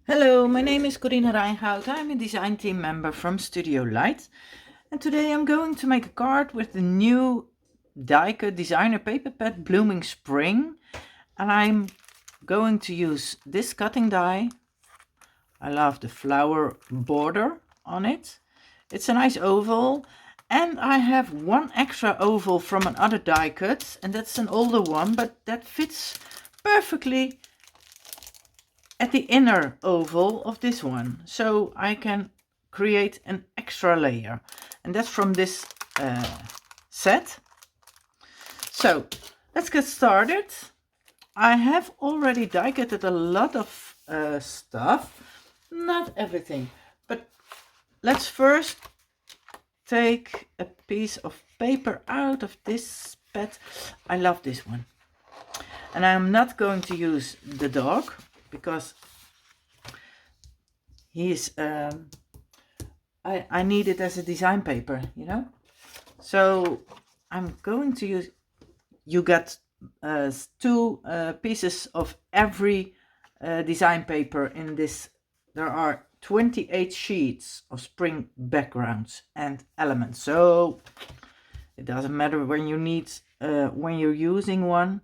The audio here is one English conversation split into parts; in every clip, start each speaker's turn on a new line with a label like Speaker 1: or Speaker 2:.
Speaker 1: Hello, my name is Corina Rijnhout. I'm a design team member from Studio Light. And today I'm going to make a card with the new die-cut designer paper pad Blooming Spring. And I'm going to use this cutting die. I love the flower border on it. It's a nice oval. And I have one extra oval from another die cut. And that's an older one, but that fits perfectly at the inner oval of this one, so I can create an extra layer, and that's from this set. So let's get started. I have already die cutted a lot of stuff, not everything, but let's first take a piece of paper out of this pad. I love this one, and I'm not going to use the dog because he's I need it as a design paper, you know. So I'm going to use, you got two pieces of every design paper in this. There are 28 sheets of spring backgrounds and elements, so it doesn't matter when you need when you're using one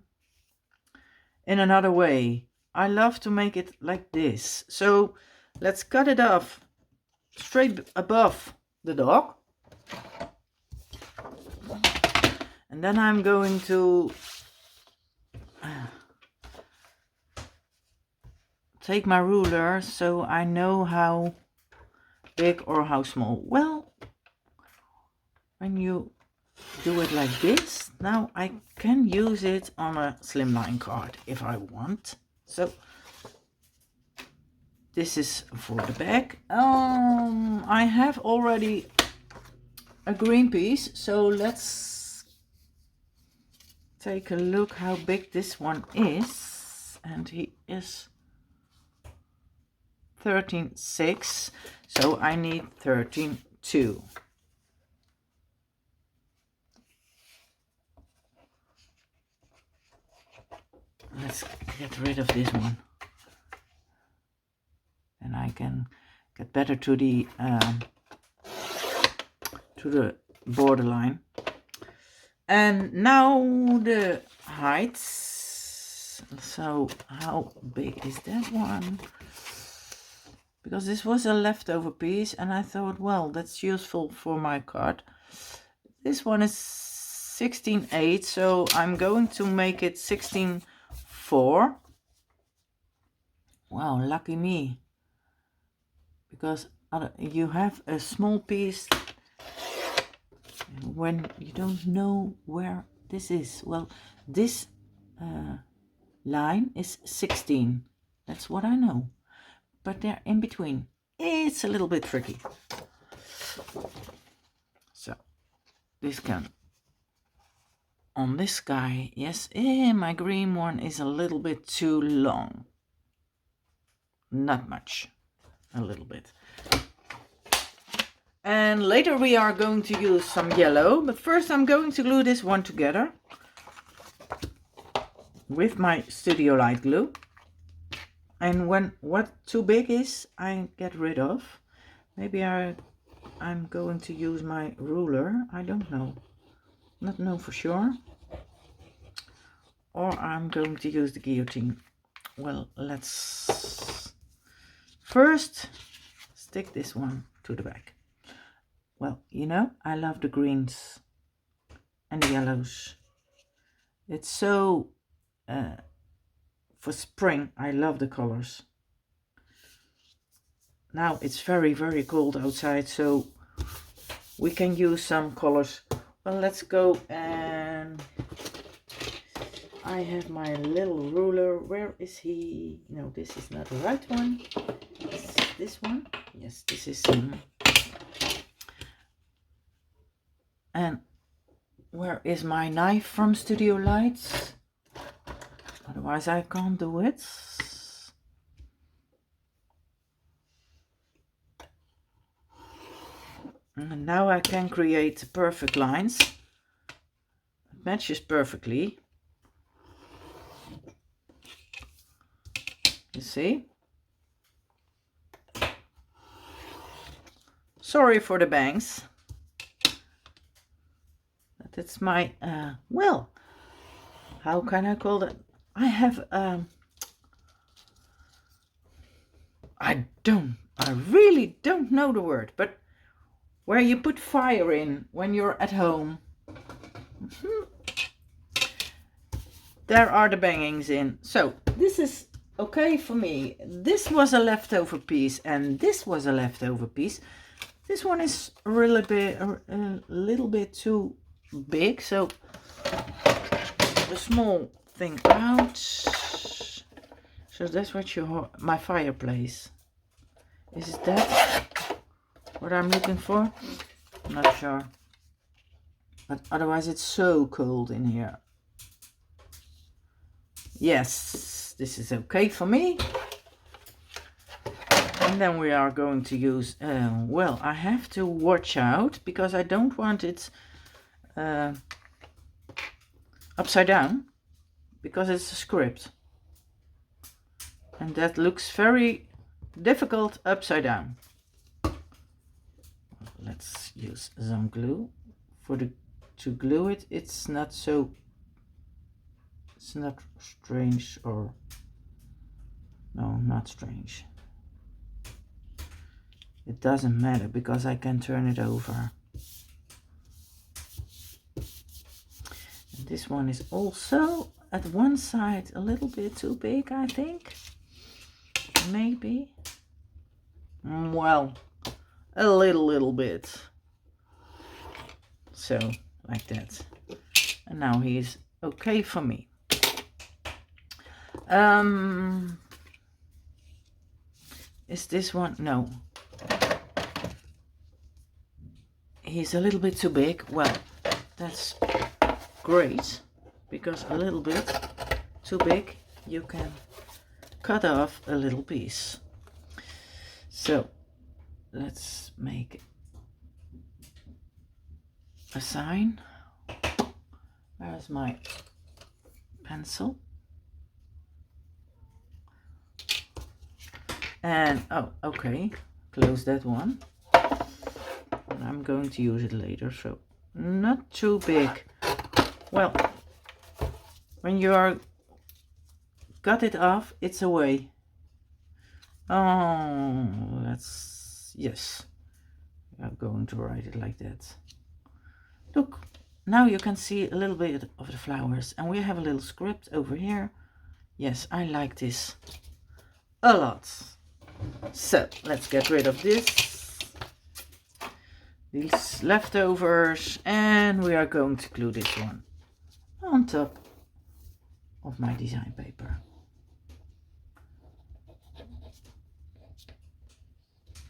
Speaker 1: in another way. I love to make it like this, so let's cut it off straight above the dog, and then I'm going to take my ruler so I know how big or how small. Well, when you do it like this, now I can use it on a slimline card if I want. So this is for the back. I have already a green piece, so let's take a look how big this one is. And he is 13.6, so I need 13.2. Let's get rid of this one, and I can get better to the borderline. And now the heights. So how big is that one? Because this was a leftover piece, and I thought, well, that's useful for my card. This one is 16.8, so I'm going to make it 16.4. Wow, lucky me. Because you have a small piece when you don't know where this is. Well, this line is 16. That's what I know. But they're in between. It's a little bit tricky. So this can on this guy. Yes, my green one is a little bit too long. Not much, a little bit. And later we are going to use some yellow, but first I'm going to glue this one together with my Studio Light glue. And when what too big is, I get rid of. Maybe I'm going to use my ruler. I don't know. Not know for sure. Or I'm going to use the guillotine. Well, let's first stick this one to the back. Well, you know, I love the greens and the yellows. It's so for spring, I love the colors. Now it's very, very cold outside, so we can use some colors. Well, let's go, and I have my little ruler. Where is he? No, this is not the right one. It's this one. Yes, this is him. And where is my knife from Studio Lights? Otherwise I can't do it. And now I can create perfect lines. It matches perfectly. You see? Sorry for the bangs. But it's my, well, how can I call that? I have, I really don't know the word, but where you put fire in when you're at home. There are the bangings in. So this is okay for me. This was a leftover piece and this was a leftover piece. This one is a little bit too big, so the small thing out. So that's what my fireplace. Is that what I'm looking for? I'm not sure. But otherwise it's so cold in here. Yes, this is okay for me. And then we are going to use, well, I have to watch out because I don't want it upside down because it's a script. And that looks very difficult upside down. Let's use some glue to glue it. It's not strange, or no, not strange. It doesn't matter because I can turn it over. And this one is also at one side a little bit too big, I think. Maybe. Well, a little bit. So, like that. And now he is okay for me. Is this one? No. He's a little bit too big. Well, that's great, because a little bit too big, you can cut off a little piece. So let's make a sign. Where's my pencil? And oh, okay, close that one. And I'm going to use it later, so not too big. Well, when you are cut it off, it's away. Oh, yes, I'm going to write it like that. Look, now you can see a little bit of the flowers, and we have a little script over here. Yes, I like this a lot. So let's get rid of these leftovers, and we are going to glue this one on top of my design paper.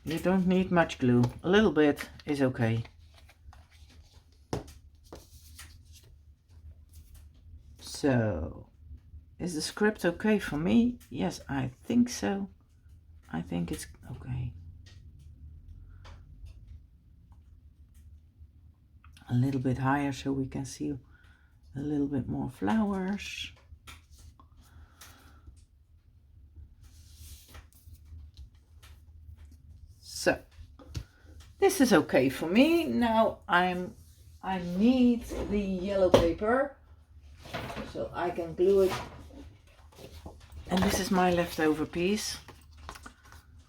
Speaker 1: You don't need much glue, a little bit is okay. So, is the script okay for me? Yes, I think so. I think it's okay. A little bit higher so we can see a little bit more flowers. So, this is okay for me. Now I need the yellow paper so I can glue it. And this is my leftover piece.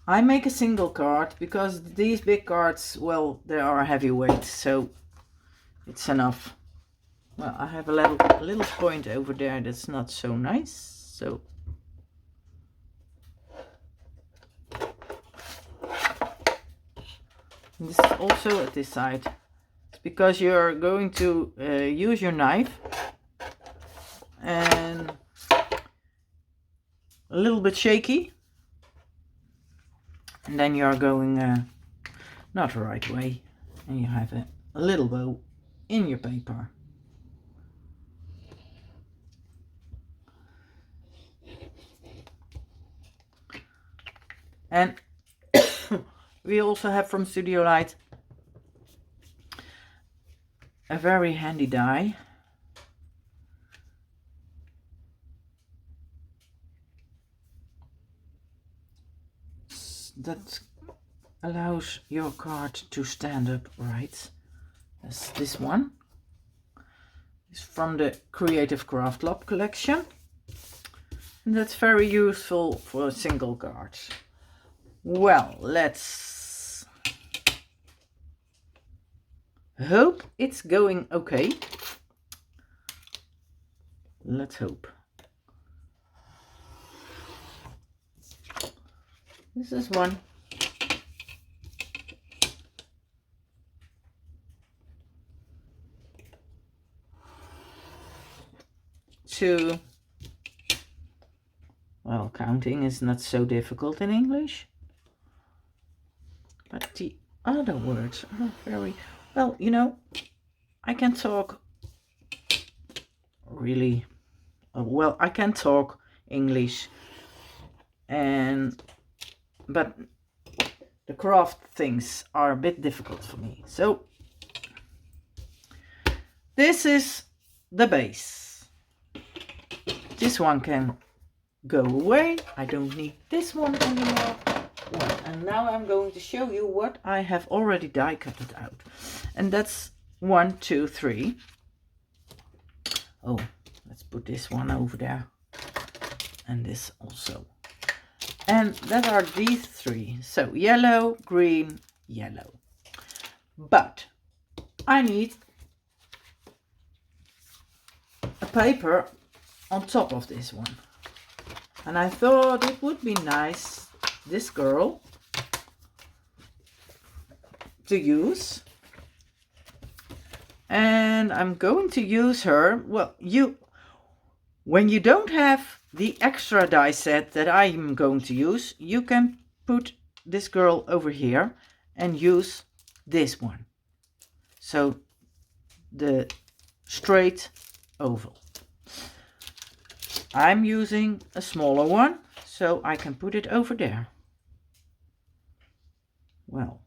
Speaker 1: I make a single card because these big cards, well, they are heavyweight, so it's enough. Well, I have a little point over there that's not so nice, so and this is also at this side. It's because you're going to use your knife and a little bit shaky, and then you're going not the right way, and you have a little bow in your paper. And we also have from Studio Light a very handy die. That allows your card to stand up right. As this one is from the Creative Craft Lab collection. And that's very useful for single cards. Well, let's hope it's going okay. Let's hope. This is one. 2. Well, counting is not so difficult in English. But the other words are very... Well, you know, I can talk really... Well, I can talk English. But the craft things are a bit difficult for me. So, this is the base. This one can go away. I don't need this one anymore. Well, and now I'm going to show you what I have already die cutted out. And that's 1, 2, 3. Oh, let's put this one over there. And this also. And that are these 3. So yellow, green, yellow. But I need a paper on top of this one. And I thought it would be nice, this girl, to use. And I'm going to use her. Well, when you don't have the extra die set that I'm going to use, you can put this girl over here and use this one. So the straight oval. I'm using a smaller one, so I can put it over there. Well,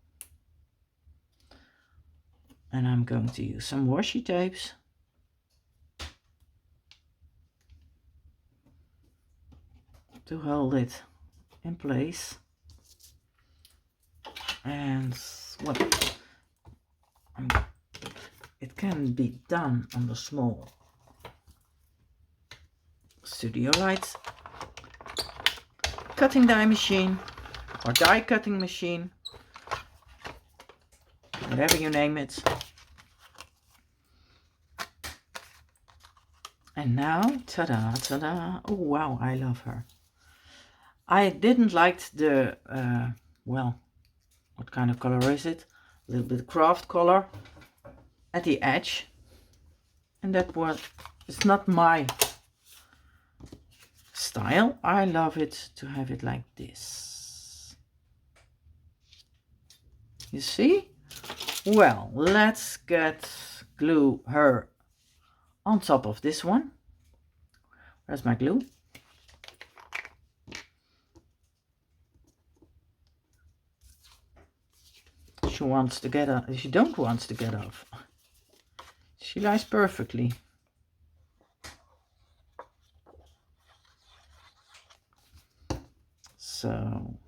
Speaker 1: and I'm going to use some washi tapes to hold it in place. And well, it can be done on the small Studio Light cutting die machine or die cutting machine, whatever you name it. And now, ta-da, ta-da. Oh wow, I love her. I didn't like the, well, what kind of color is it? A little bit craft color at the edge. And that was, it's not my style. I love it to have it like this. You see? Well, let's glue her on top of this one. Where's my glue? She wants to get off. She don't want to get off. She lies perfectly. So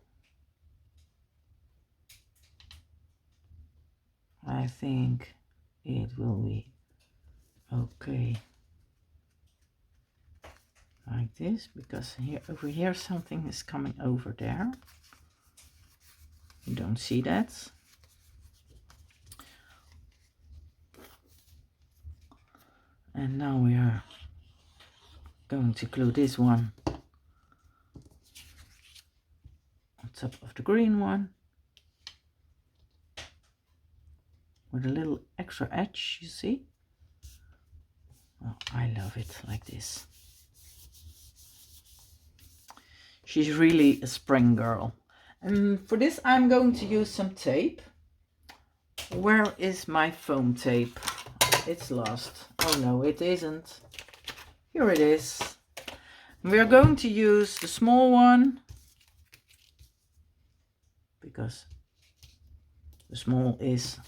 Speaker 1: I think it will be okay like this, because here over here something is coming over there. You don't see that. And now we are going to glue this one on top of the green one with a little extra edge, you see? Well, I love it like this. She's really a spring girl. And for this I'm going to use some tape. Where is my foam tape? It's lost. Oh no, it isn't. Here it is. We're going to use the small one because the small is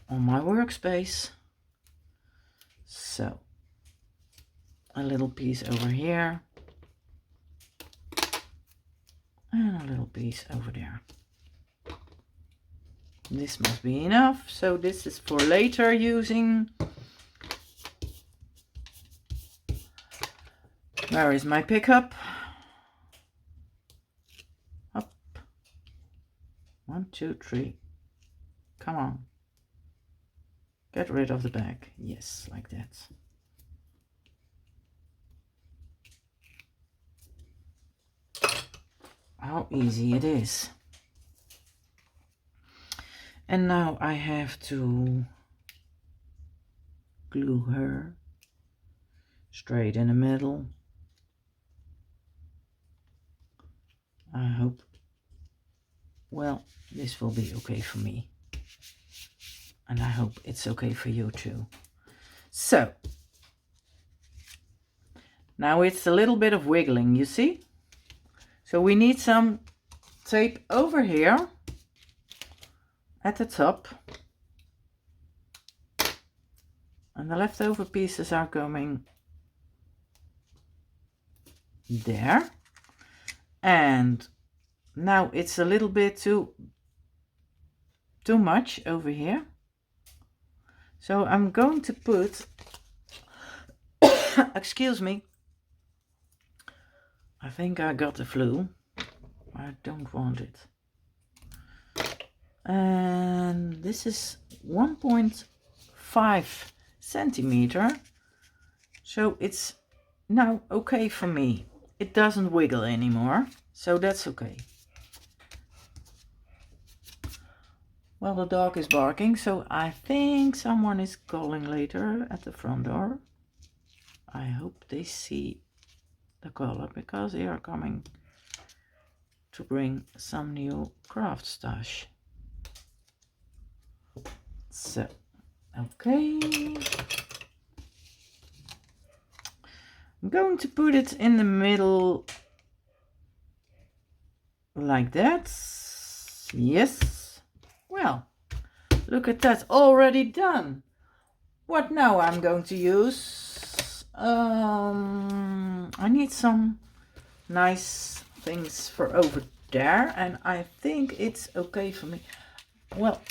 Speaker 1: on my workspace. So a little piece over here piece over there. This must be enough, so this is for later using. Where is my pickup? Up. 1, 2, 3. Come on. Get rid of the bag. Yes, like that. How easy it is. And now I have to glue her straight in the middle. I hope, well, this will be okay for me. And I hope it's okay for you too. So, now it's a little bit of wiggling, you see? So we need some tape over here at the top. And the leftover pieces are coming there. And now it's a little bit too much over here. So I'm going to put, excuse me, I think I got the flu. I don't want it. And this is 1.5 centimeter. So it's now okay for me. It doesn't wiggle anymore, so that's okay. Well, the dog is barking, so I think someone is calling later at the front door. I hope they see the color, because they are coming to bring some new craft stash. So, okay. I'm going to put it in the middle like that. Yes. Well, look at that, already done. What now I'm going to use? I need some nice things for over there, and I think it's okay for me. Well,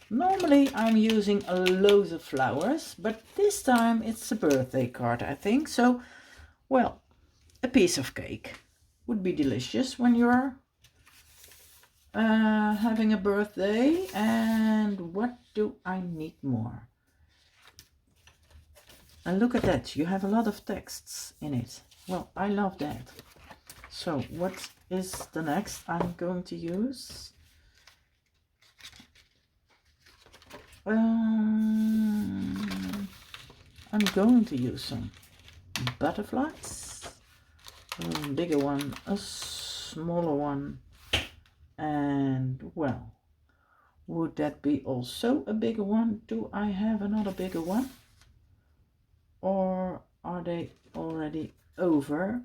Speaker 1: normally I'm using a load of flowers, but this time it's a birthday card, I think. So, well, a piece of cake would be delicious when you're having a birthday. And what do I need more? And look at that, you have a lot of texts in it. Well, I love that. So what is the next I'm going to use? I'm going to use some butterflies. A bigger one, a smaller one, and well, would that be also a bigger one? Do I have another bigger one? Or are they already over?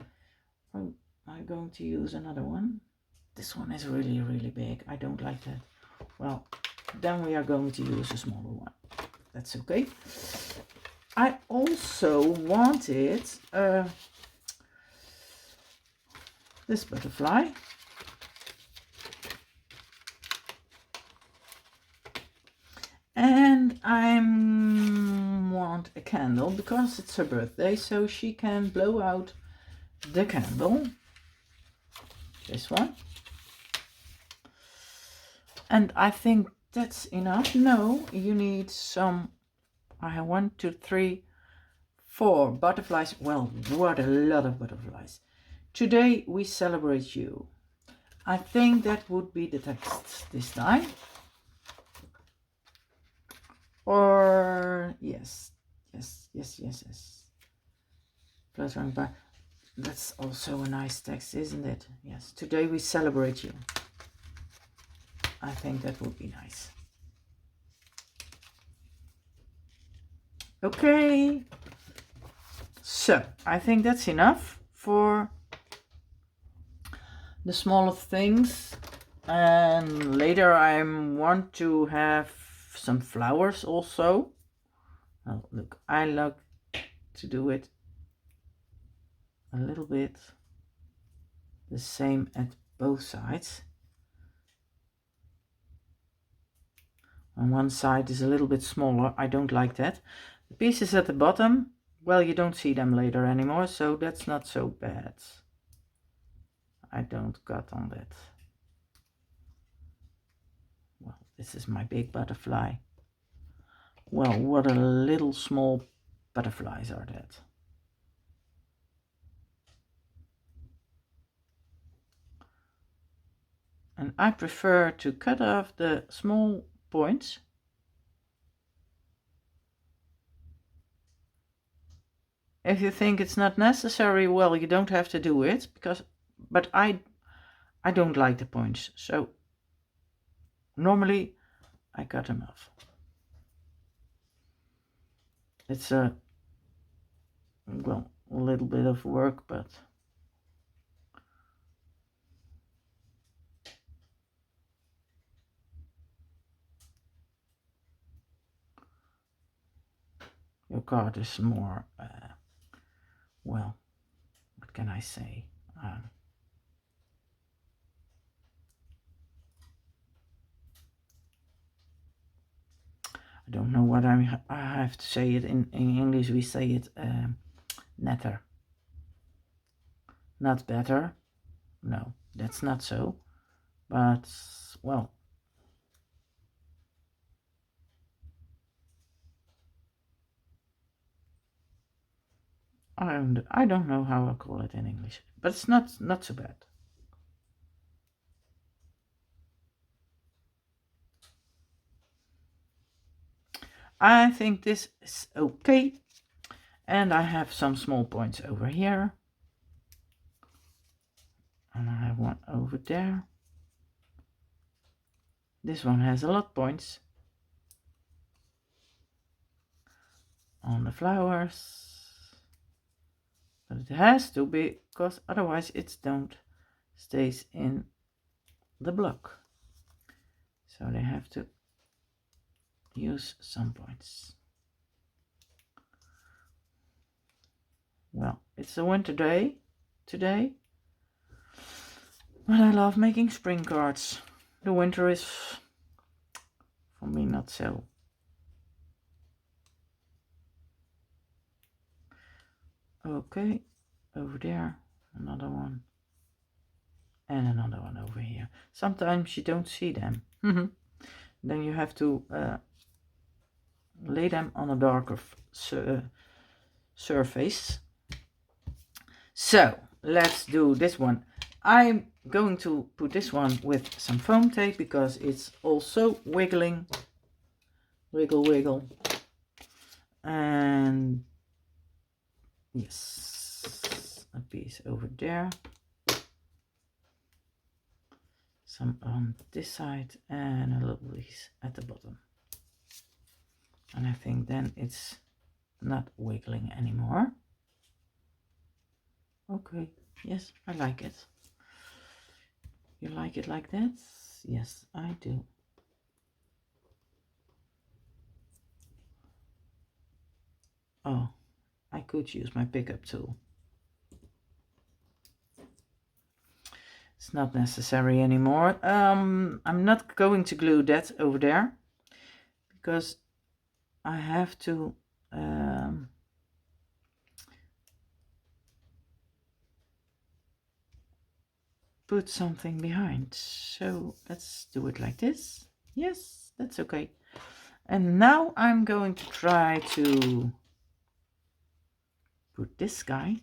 Speaker 1: Am I going to use another one? This one is really, really big. I don't like that. Well, then we are going to use a smaller one. That's okay. I also wanted this butterfly. And I want a candle because it's her birthday, so she can blow out the candle. This one. And I think that's enough. No, you need some. I have 1, 2, 3, 4 butterflies. Well, what a lot of butterflies. Today we celebrate you. I think that would be the text this time. Or yes. Fluttering by. That's also a nice text, isn't it? Yes. Today we celebrate you. I think that would be nice. Okay. So I think that's enough for the smaller things. And later I want to have some flowers also. Oh, look, I like to do it a little bit the same both sides. And one side is a little bit smaller. I don't like that. The pieces at the bottom, well, you don't see them later anymore, so that's not so bad. I don't cut on that. Well, this is my big butterfly. Well, what a little small butterflies are that. And I prefer to cut off the small points. If you think it's not necessary, well, you don't have to do it, but I don't like the points, so normally I cut them off. It's a little bit of work, but your card is more, well, what can I say? I don't know what I have to say it in English. We say it netter. Not better. No, that's not so. But, well, I don't know how I call it in English, but it's not so bad. I think this is okay. And I have some small points over here. And I have one over there. This one has a lot of points on the flowers. But it has to be, because otherwise it don't stays in the block. So they have to use some points. Well, it's a winter day today, but I love making spring cards. The winter is for me not so. Okay, over there, another one, and another one over here. Sometimes you don't see them. Then you have to lay them on a darker surface. So let's do this one. I'm going to put this one with some foam tape because it's also wiggling. Wiggle, wiggle. And yes, a piece over there. Some on this side and a little piece at the bottom. And I think then it's not wiggling anymore. Okay, yes, I like it. You like it like that? Yes, I do. Oh, I could use my pickup tool. It's not necessary anymore. I'm not going to glue that over there because I have to put something behind. So let's do it like this. Yes, that's okay. And now I'm going to try to put this guy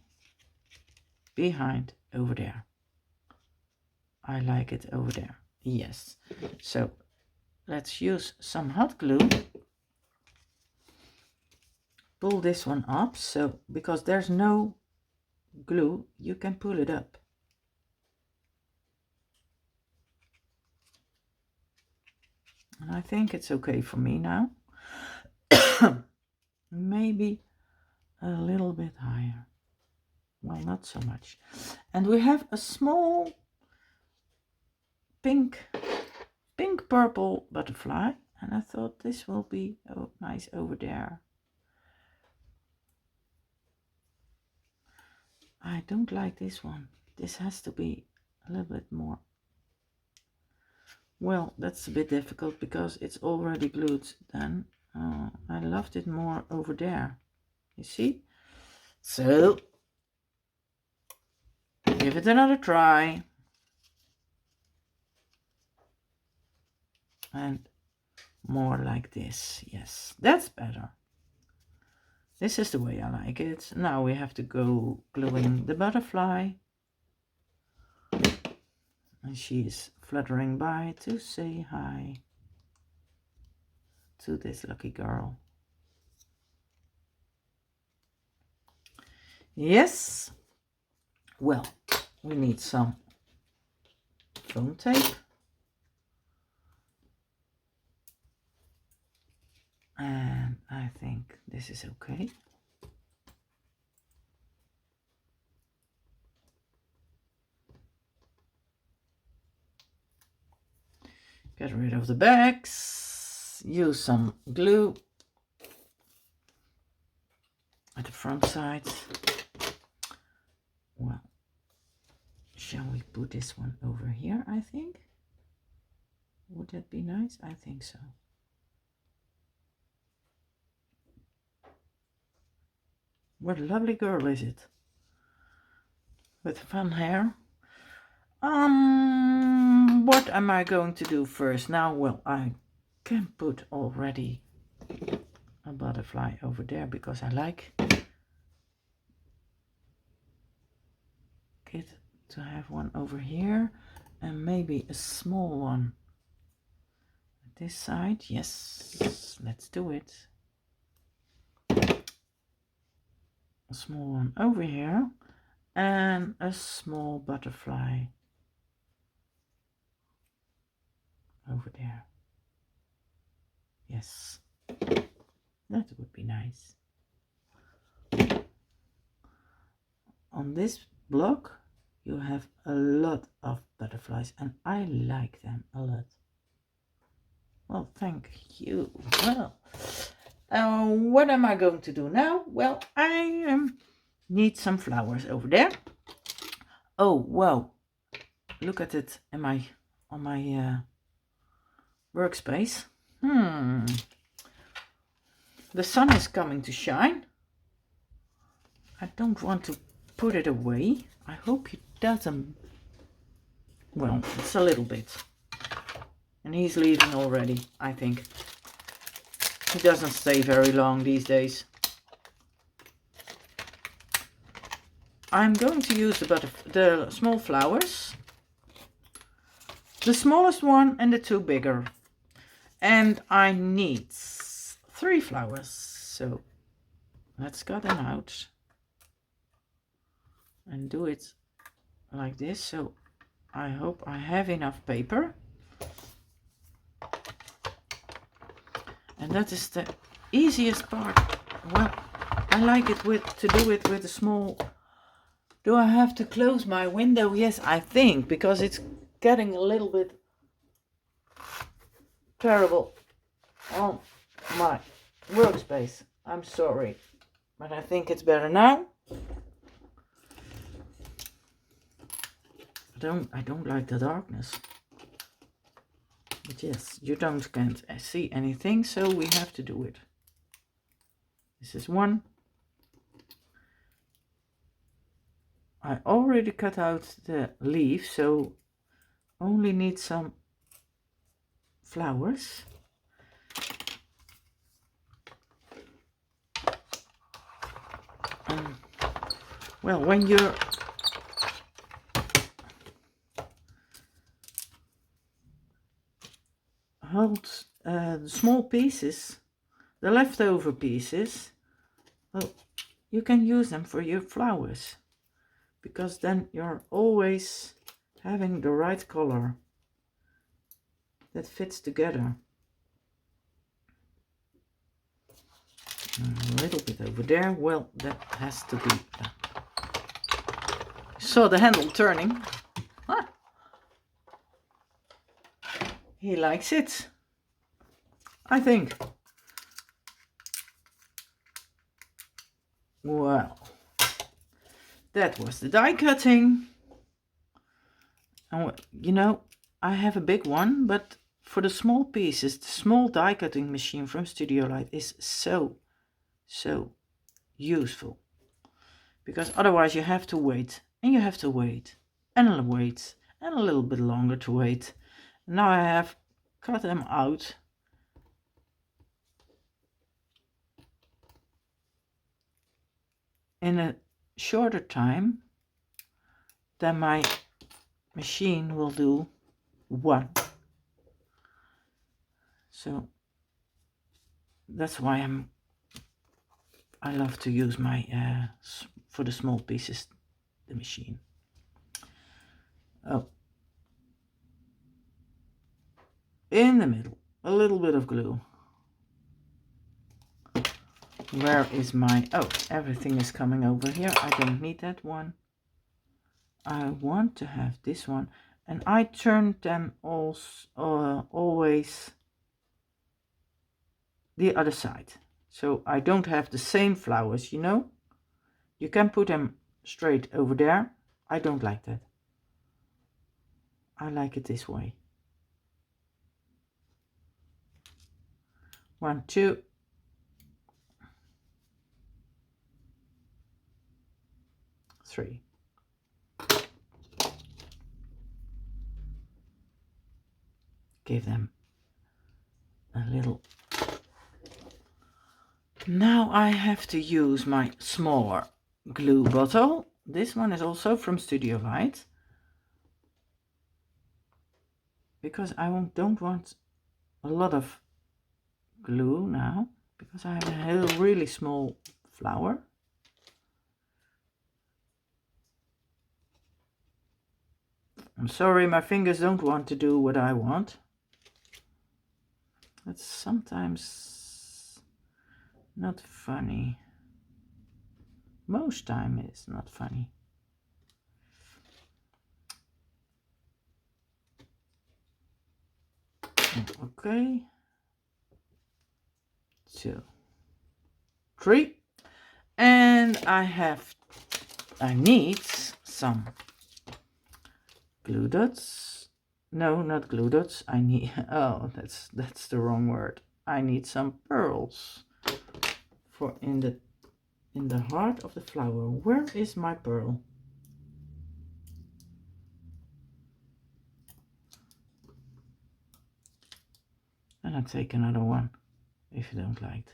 Speaker 1: behind over there. I like it over there. Yes. So let's use some hot glue. Pull this one up, so because there's no glue, you can pull it up. And I think it's okay for me now. Maybe a little bit higher. Well, not so much. And we have a small pink purple butterfly, and I thought this will be nice over there. I don't like this one. This has to be a little bit more. Well, that's a bit difficult because it's already glued then. I loved it more over there. You see? So, give it another try. And more like this. Yes, that's better. This is the way I like it. Now we have to go gluing the butterfly. And she is fluttering by to say hi to this lucky girl. Yes. Well, we need some foam tape. And I think this is okay. Get rid of the bags. Use some glue at the front side. Well, shall we put this one over here, I think? Would that be nice? I think so. What a lovely girl is it? With fun hair. What am I going to do first? Now, well, I can put already a butterfly over there because I like it to have one over here and maybe a small one at this side. Yes, let's do it. A small one over here and a small butterfly over there. Yes, that would be nice. On this block you have a lot of butterflies and I like them a lot. Well, thank you. Well, what am I going to do now? Well, I need some flowers over there. Oh, wow. Look at it on my workspace. The sun is coming to shine. I don't want to put it away. I hope it doesn't. Well, it's a little bit. And he's leaving already, I think. He doesn't stay very long these days. I'm going to use the small flowers. The smallest one and the two bigger. And I need 3 flowers. So let's cut them out. And do it like this. So I hope I have enough paper. And that is the easiest part. Well, I like it to do it with a small. Do I have to close my window? Yes, I think, because it's getting a little bit terrible on my workspace. I'm sorry, but I think it's better now. I don't like the darkness. But yes, you can't see anything, so we have to do it. This is one. I already cut out the leaf, so only need some flowers. Well, when you're hold the small pieces, the leftover pieces, well, you can use them for your flowers, because then you're always having the right color that fits together. A little bit over there. Well, that has to be. Saw the handle turning. Ah. He likes it, I think. Well, that was the die cutting. And you know, I have a big one, but for the small pieces, the small die cutting machine from Studio Light is so useful. Because otherwise you have to wait, and you have to wait, and wait, and a little bit longer to wait. Now I have cut them out. In a shorter time than my machine will do one. So that's why I love to use my for the small pieces the machine. Oh, in the middle, a little bit of glue. Where is my, oh, everything is coming over here. I don't need that one. I want to have this one, and I turned them always the other side, so I don't have the same flowers, you know. You can put them straight over there. I don't like that. I like it this way. 1, 2. Three. Give them a little. Now I have to use my smaller glue bottle. This one is also from Studio Light, because I don't want a lot of glue now, because I have a really small flower. I'm sorry, my fingers don't want to do what I want. That's sometimes not funny. Most time it's not funny. Okay. 2, 3. And I need some glue dots. No, not glue dots. I need, oh, that's the wrong word. I need some pearls for in the heart of the flower. Where is my pearl? And I'll take another one if you don't like it.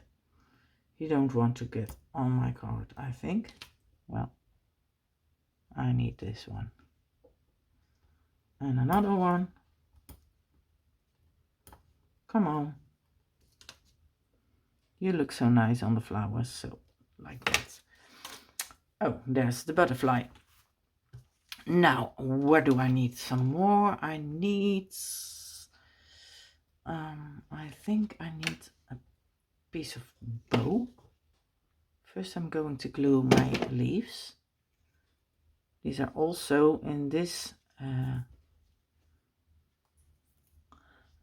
Speaker 1: You don't want to get on my card, I think. Well, I need this one. And another one. Come on. You look so nice on the flowers, so like that. Oh, there's the butterfly. Now, where do I need some more? I need, I think I need a piece of bow. First I'm going to glue my leaves. These are also in this,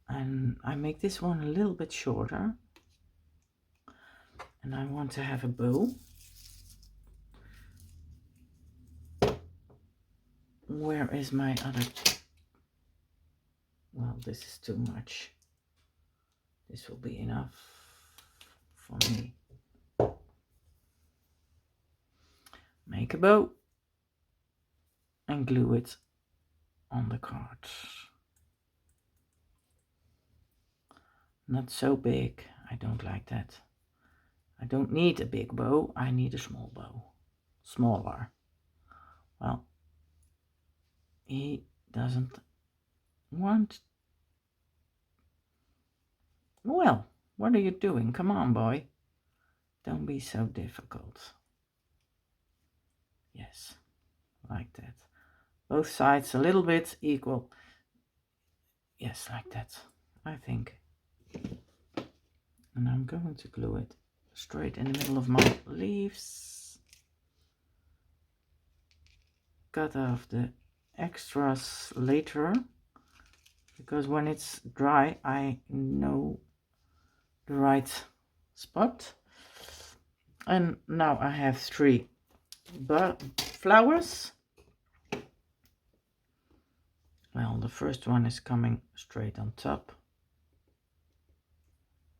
Speaker 1: and I make this one a little bit shorter. And I want to have a bow. Where is my other? Well, this is too much. This will be enough for me. Make a bow and glue it on the card. Not so big. I don't like that. I don't need a big bow. I need a small bow. Smaller. Well, he doesn't want. Well, what are you doing? Come on, boy. Don't be so difficult. Yes, like that. Both sides a little bit equal. Yes, like that, I think. And I'm going to glue it straight in the middle of my leaves. Cut off the extras later, because when it's dry I know the right spot. And now I have 3 flowers. Well, the first one is coming straight on top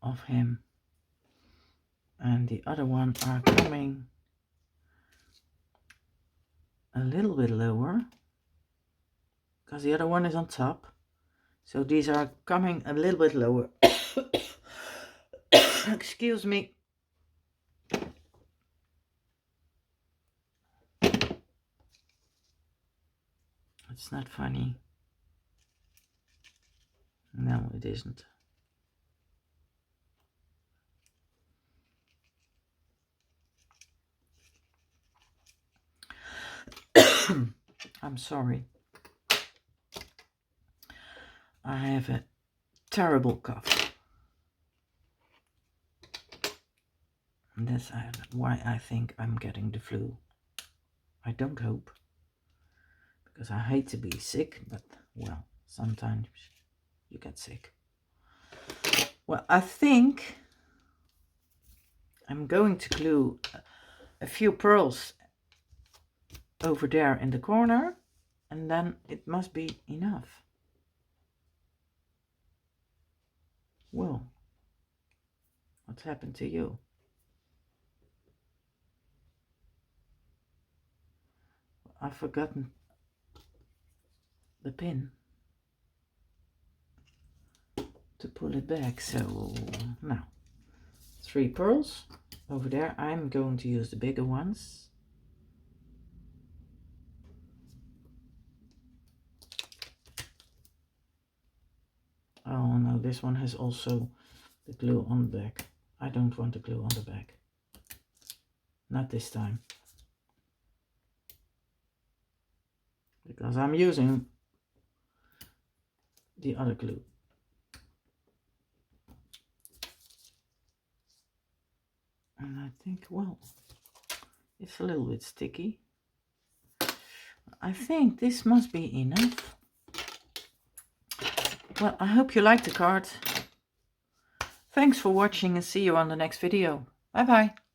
Speaker 1: of him, and the other one are coming a little bit lower because the other one is on top. So these are coming a little bit lower. Excuse me. It's not funny. No, it isn't. I'm sorry. I have a terrible cough. And that's why I think I'm getting the flu. I don't hope. Because I hate to be sick, but well, sometimes you get sick. Well, I think I'm going to glue a few pearls over there in the corner, and then it must be enough. Well, what's happened to you? I've forgotten the pin to pull it back, so now 3 pearls over there. I'm going to use the bigger ones. Oh no, this one has also the glue on the back. I don't want the glue on the back. Not this time. Because I'm using the other glue. And I think, well, it's a little bit sticky. I think this must be enough. Well, I hope you liked the card. Thanks for watching and see you on the next video. Bye bye.